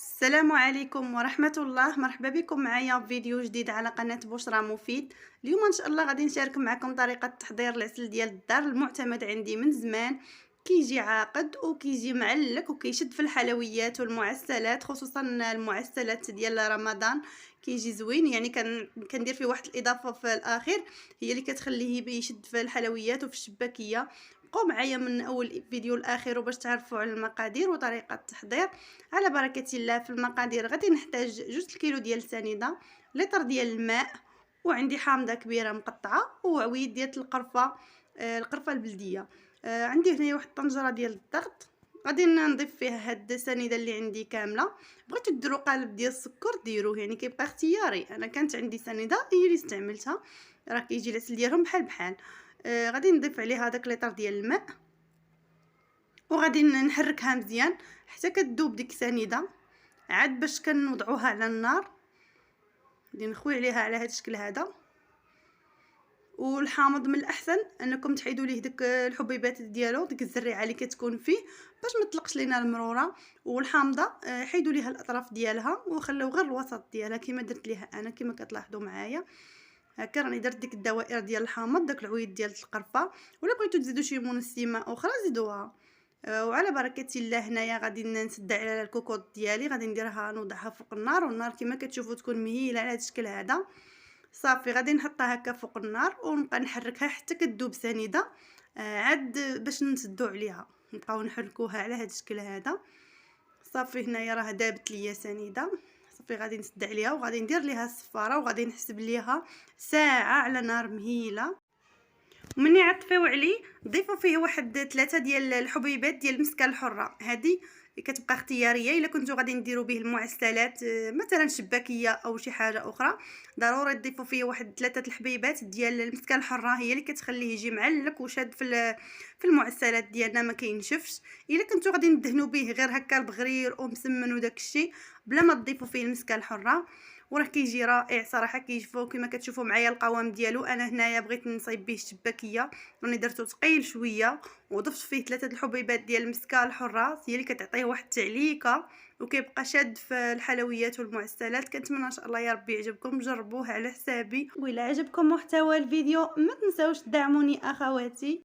السلام عليكم ورحمة الله. مرحبا بكم معايا في فيديو جديد على قناة بشرى مفيد. اليوم ان شاء الله غادي نشارك معكم طريقة تحضير العسل ديال الدار المعتمد عندي من زمان. كيجي عاقد وكيجي معلك وكيشد في الحلويات والمعسلات، خصوصا المعسلات ديال رمضان. كيجي زوين، يعني كندير فيه واحد الاضافه في الاخير هي اللي كتخليه يشد في الحلويات وفي الشباكيه. بقوا معايا من اول فيديو الاخير باش تعرفوا على المقادير وطريقه التحضير. على بركه الله. في المقادير غادي نحتاج 2 كيلو ديال السنيده، لتر ديال الماء، وعندي حامضه كبيره مقطعه، وعويد ديال القرفه، القرفه البلديه. عندي هنايا واحد الطنجره ديال الضغط، غادي نضيف فيها هاد السنيده اللي عندي كامله. بغيتو ديروا قالب ديال السكر ديروه، يعني كيبقى اختياري. انا كانت عندي سنيده هي اللي استعملتها، راه كيجي العسل ديالهم بحال بحال. غادي نضيف عليها داك لتر ديال الماء، وغادي نحركها مزيان حتى كتذوب ديك السنيده. عاد باش كنوضعوها على النار، غادي نخوي عليها على هذا الشكل هذا. والحامض من الاحسن انكم تحيدوا ليه ديك الحبيبات ديالو، ديك الزريعه اللي كتكون فيه، باش ما تطلقش لينا المروره. والحامضه حيدوا ليها الاطراف ديالها وخليو غير الوسط ديالها كما درت ليها انا، كما كتلاحظوا معايا. هكا راني درت ديك الدوائر ديال الحامض، داك العويد ديال القرفه. ولا بغيتو تزيدوا شي منسمه اخرى زيدوها. وعلى بركه الله هنايا غادي نسد على الكوكوط ديالي، غادي نديرها نوضعها فوق النار، والنار كما كتشوفوا تكون مهيله على هذا الشكل هذا. صافي غادي نحطها هكا فوق النار ونبقى نحركها حتى كتذوب سنيده. عاد باش نسدو عليها نبقاو نحركوها على هذا الشكل هذا. صافي هنايا راه دابت ليا سنيده. صافي غادي نسد عليها وغادي ندير ليها الصفاره، وغادي نحسب ليها ساعه على نار مهيله. ومن يعطفيو عليه ضيفوا فيه واحد 3 ديال الحبيبات ديال المسكه الحره. هذه كتبقى اختياريه الا كنتو غادي نديروا به المعسلات، مثلا شباكيه او شي حاجه اخرى. ضروري تضيفوا فيه واحد 3 الحبيبات ديال المسكه الحره، هي اللي كتخليه يجي معلك وشاد في المعسلات ديالنا، ما كينشفش. الا كنتو غادي ندهنوا به غير هكا البغرير ومسمن وداك الشيء بلا ما تضيفوا فيه المسكه الحره، وراه كيجي رائع صراحه. كيجفو كما كتشوفوا معايا القوام ديالو. انا هنايا بغيت نصايب به الشباكيه، راني درتو ثقيل شويه، وضفت فيه 3 الحبيبات ديال المسكه الحره، هي اللي كتعطيه واحد التعليكه وكيبقى شاد في الحلويات والمعسلات. كنتمنى ان شاء الله يا ربي يعجبكم، جربوه على حسابي. وإلا عجبكم محتوى الفيديو ما تنساوش تدعموني اخواتي.